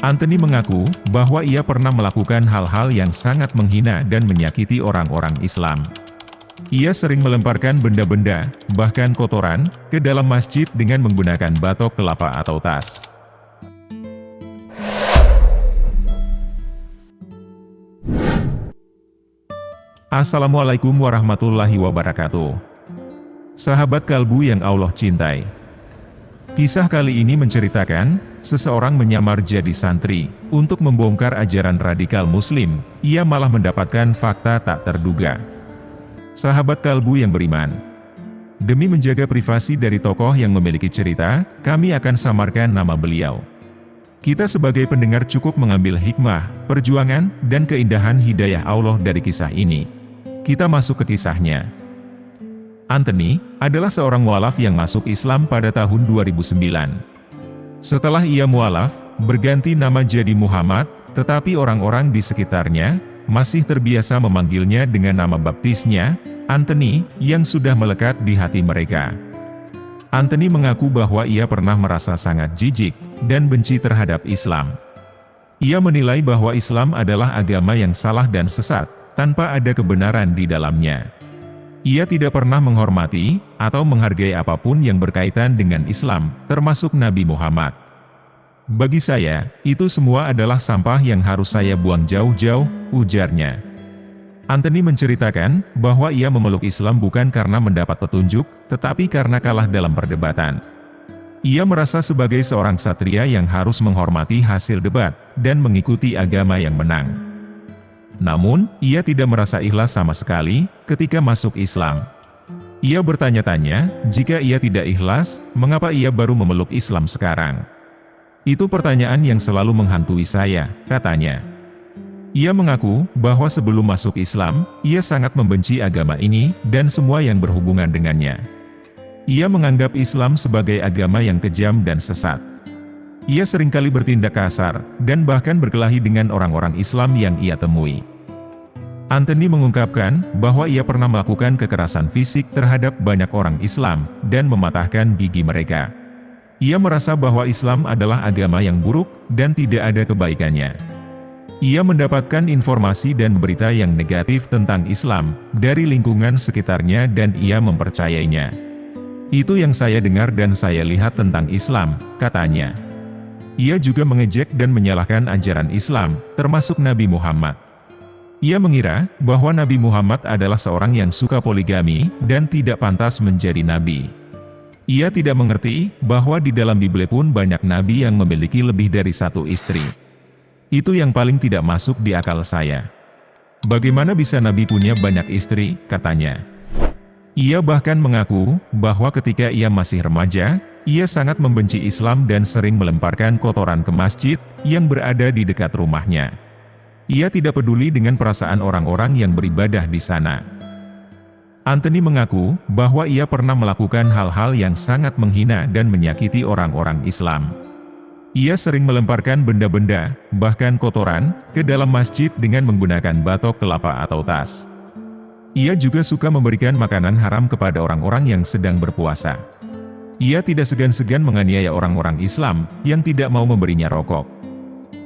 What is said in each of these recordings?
Anthony mengaku bahwa ia pernah melakukan hal-hal yang sangat menghina dan menyakiti orang-orang Islam. Ia sering melemparkan benda-benda, bahkan kotoran, ke dalam masjid dengan menggunakan batok kelapa atau tas. Assalamualaikum warahmatullahi wabarakatuh. Sahabat kalbu yang Allah cintai. Kisah kali ini menceritakan, seseorang menyamar jadi santri, untuk membongkar ajaran radikal muslim, ia malah mendapatkan fakta tak terduga. Sahabat kalbu yang beriman, demi menjaga privasi dari tokoh yang memiliki cerita, kami akan samarkan nama beliau. Kita sebagai pendengar cukup mengambil hikmah, perjuangan, dan keindahan hidayah Allah dari kisah ini. Kita masuk ke kisahnya. Anthony adalah seorang mualaf yang masuk Islam pada tahun 2009. Setelah ia mualaf, berganti nama jadi Muhammad, tetapi orang-orang di sekitarnya masih terbiasa memanggilnya dengan nama baptisnya, Anthony, yang sudah melekat di hati mereka. Anthony mengaku bahwa ia pernah merasa sangat jijik dan benci terhadap Islam. Ia menilai bahwa Islam adalah agama yang salah dan sesat, tanpa ada kebenaran di dalamnya. Ia tidak pernah menghormati atau menghargai apapun yang berkaitan dengan Islam, termasuk Nabi Muhammad. Bagi saya, itu semua adalah sampah yang harus saya buang jauh-jauh, ujarnya. Anthony menceritakan bahwa ia memeluk Islam bukan karena mendapat petunjuk, tetapi karena kalah dalam perdebatan. Ia merasa sebagai seorang satria yang harus menghormati hasil debat dan mengikuti agama yang menang. Namun, ia tidak merasa ikhlas sama sekali ketika masuk Islam. Ia bertanya-tanya, jika ia tidak ikhlas, mengapa ia baru memeluk Islam sekarang? Itu pertanyaan yang selalu menghantui saya, katanya. Ia mengaku bahwa sebelum masuk Islam, ia sangat membenci agama ini dan semua yang berhubungan dengannya. Ia menganggap Islam sebagai agama yang kejam dan sesat. Ia seringkali bertindak kasar, dan bahkan berkelahi dengan orang-orang Islam yang ia temui. Anthony mengungkapkan bahwa ia pernah melakukan kekerasan fisik terhadap banyak orang Islam, dan mematahkan gigi mereka. Ia merasa bahwa Islam adalah agama yang buruk, dan tidak ada kebaikannya. Ia mendapatkan informasi dan berita yang negatif tentang Islam, dari lingkungan sekitarnya dan ia mempercayainya. Itu yang saya dengar dan saya lihat tentang Islam, katanya. Ia juga mengejek dan menyalahkan ajaran Islam, termasuk Nabi Muhammad. Ia mengira bahwa Nabi Muhammad adalah seorang yang suka poligami dan tidak pantas menjadi nabi. Ia tidak mengerti bahwa di dalam Bible pun banyak nabi yang memiliki lebih dari satu istri. Itu yang paling tidak masuk di akal saya. Bagaimana bisa nabi punya banyak istri, katanya. Ia bahkan mengaku bahwa ketika ia masih remaja, ia sangat membenci Islam dan sering melemparkan kotoran ke masjid yang berada di dekat rumahnya. Ia tidak peduli dengan perasaan orang-orang yang beribadah di sana. Anthony mengaku bahwa ia pernah melakukan hal-hal yang sangat menghina dan menyakiti orang-orang Islam. Ia sering melemparkan benda-benda, bahkan kotoran, ke dalam masjid dengan menggunakan batok kelapa atau tas. Ia juga suka memberikan makanan haram kepada orang-orang yang sedang berpuasa. Ia tidak segan-segan menganiaya orang-orang Islam yang tidak mau memberinya rokok.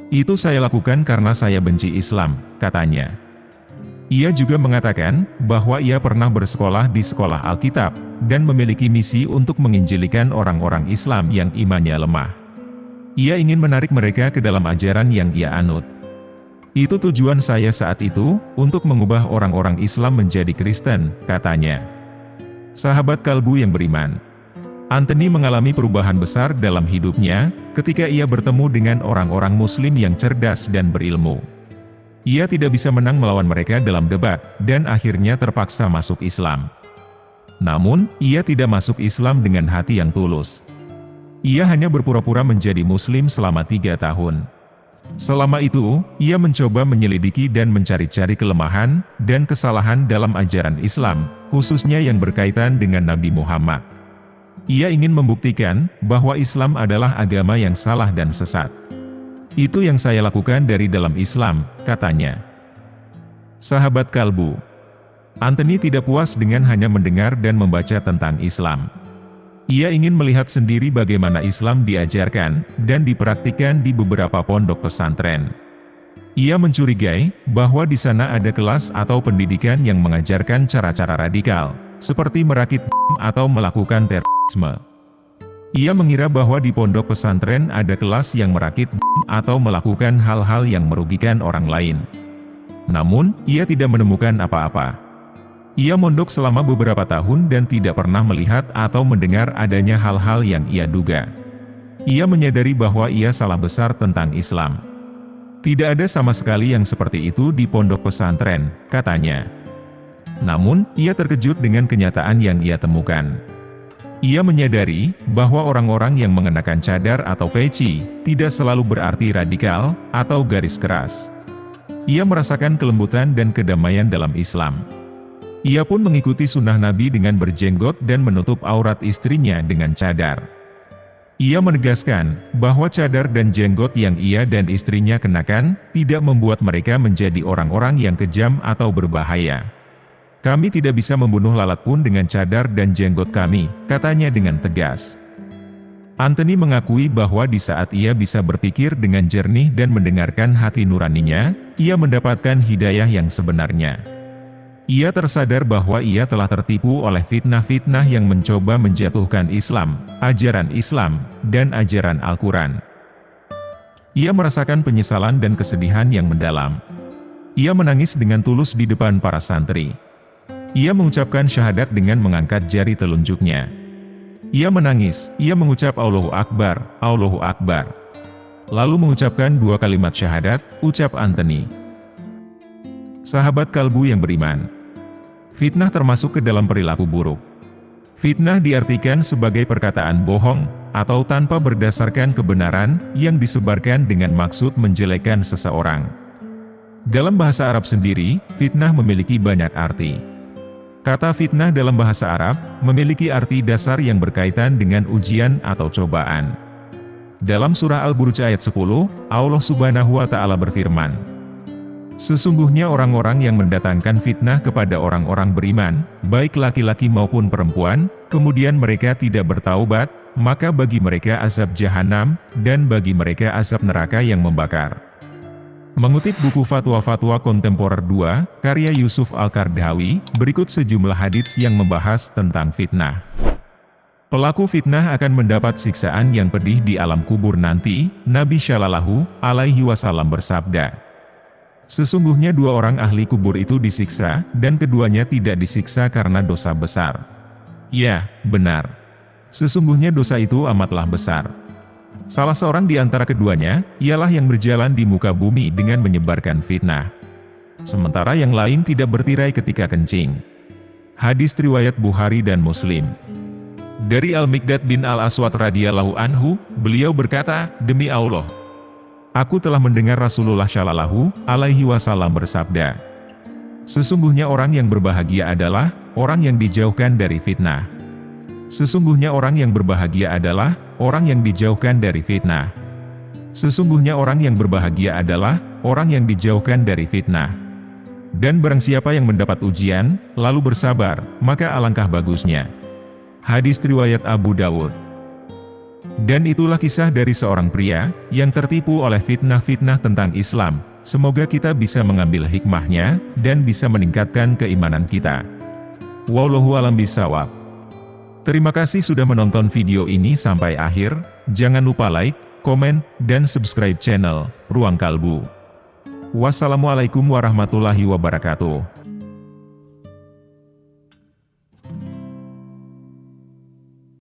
Itu saya lakukan karena saya benci Islam, katanya. Ia juga mengatakan bahwa ia pernah bersekolah di sekolah Alkitab dan memiliki misi untuk menginjilikan orang-orang Islam yang imannya lemah. Ia ingin menarik mereka ke dalam ajaran yang ia anut. Itu tujuan saya saat itu, untuk mengubah orang-orang Islam menjadi Kristen, katanya. Sahabat kalbu yang beriman, Anthony mengalami perubahan besar dalam hidupnya, ketika ia bertemu dengan orang-orang Muslim yang cerdas dan berilmu. Ia tidak bisa menang melawan mereka dalam debat, dan akhirnya terpaksa masuk Islam. Namun, ia tidak masuk Islam dengan hati yang tulus. Ia hanya berpura-pura menjadi Muslim selama 3 tahun. Selama itu, ia mencoba menyelidiki dan mencari-cari kelemahan dan kesalahan dalam ajaran Islam, khususnya yang berkaitan dengan Nabi Muhammad. Ia ingin membuktikan bahwa Islam adalah agama yang salah dan sesat. Itu yang saya lakukan dari dalam Islam, katanya. Sahabat kalbu, Anthony tidak puas dengan hanya mendengar dan membaca tentang Islam. Ia ingin melihat sendiri bagaimana Islam diajarkan dan dipraktikkan di beberapa pondok pesantren. Ia mencurigai bahwa di sana ada kelas atau pendidikan yang mengajarkan cara-cara radikal, seperti merakit bom atau melakukan terorisme. Ia mengira bahwa di pondok pesantren ada kelas yang merakit bom atau melakukan hal-hal yang merugikan orang lain. Namun, ia tidak menemukan apa-apa. Ia mondok selama beberapa tahun dan tidak pernah melihat atau mendengar adanya hal-hal yang ia duga. Ia menyadari bahwa ia salah besar tentang Islam. Tidak ada sama sekali yang seperti itu di pondok pesantren, katanya. Namun, ia terkejut dengan kenyataan yang ia temukan. Ia menyadari bahwa orang-orang yang mengenakan cadar atau peci tidak selalu berarti radikal atau garis keras. Ia merasakan kelembutan dan kedamaian dalam Islam. Ia pun mengikuti sunnah Nabi dengan berjenggot dan menutup aurat istrinya dengan cadar. Ia menegaskan bahwa cadar dan jenggot yang ia dan istrinya kenakan tidak membuat mereka menjadi orang-orang yang kejam atau berbahaya. Kami tidak bisa membunuh lalat pun dengan cadar dan jenggot kami, katanya dengan tegas. Anthony mengakui bahwa di saat ia bisa berpikir dengan jernih dan mendengarkan hati nuraninya, ia mendapatkan hidayah yang sebenarnya. Ia tersadar bahwa ia telah tertipu oleh fitnah-fitnah yang mencoba menjatuhkan Islam, ajaran Islam, dan ajaran Al-Quran. Ia merasakan penyesalan dan kesedihan yang mendalam. Ia menangis dengan tulus di depan para santri. Ia mengucapkan syahadat dengan mengangkat jari telunjuknya. Ia menangis, ia mengucap Allahu Akbar, Allahu Akbar. Lalu mengucapkan 2 kalimat syahadat, ucap Anthony. Sahabat kalbu yang beriman. Fitnah termasuk ke dalam perilaku buruk. Fitnah diartikan sebagai perkataan bohong, atau tanpa berdasarkan kebenaran, yang disebarkan dengan maksud menjelekkan seseorang. Dalam bahasa Arab sendiri, fitnah memiliki banyak arti. Kata fitnah dalam bahasa Arab, memiliki arti dasar yang berkaitan dengan ujian atau cobaan. Dalam surah Al-Buruj ayat 10, Allah Subhanahu wa Ta'ala berfirman, "Sesungguhnya orang-orang yang mendatangkan fitnah kepada orang-orang beriman, baik laki-laki maupun perempuan, kemudian mereka tidak bertaubat, maka bagi mereka azab jahanam, dan bagi mereka azab neraka yang membakar." Mengutip buku Fatwa-Fatwa Kontemporer 2, karya Yusuf Al-Qardawi, berikut sejumlah hadits yang membahas tentang fitnah. Pelaku fitnah akan mendapat siksaan yang pedih di alam kubur nanti. Nabi Shallallahu Alaihi Wasallam bersabda, "Sesungguhnya 2 orang ahli kubur itu disiksa, dan keduanya tidak disiksa karena dosa besar." Ya, benar. Sesungguhnya dosa itu amatlah besar. Salah seorang di antara keduanya, ialah yang berjalan di muka bumi dengan menyebarkan fitnah. Sementara yang lain tidak bertirai ketika kencing. Hadis riwayat Bukhari dan Muslim. Dari Al-Miqdad bin Al-Aswad radhiyallahu anhu, beliau berkata, "Demi Allah, aku telah mendengar Rasulullah Shallallahu Alaihi Wasallam bersabda, sesungguhnya orang yang berbahagia adalah orang yang dijauhkan dari fitnah. Sesungguhnya orang yang berbahagia adalah orang yang dijauhkan dari fitnah. Sesungguhnya orang yang berbahagia adalah orang yang dijauhkan dari fitnah. Dan barang siapa yang mendapat ujian, lalu bersabar, maka alangkah bagusnya." Hadis riwayat Abu Dawud. Dan itulah kisah dari seorang pria yang tertipu oleh fitnah-fitnah tentang Islam. Semoga kita bisa mengambil hikmahnya dan bisa meningkatkan keimanan kita. Wallahu a'lam bishawab. Terima kasih sudah menonton video ini sampai akhir. Jangan lupa like, komen, dan subscribe channel Ruang Kalbu. Wassalamualaikum warahmatullahi wabarakatuh.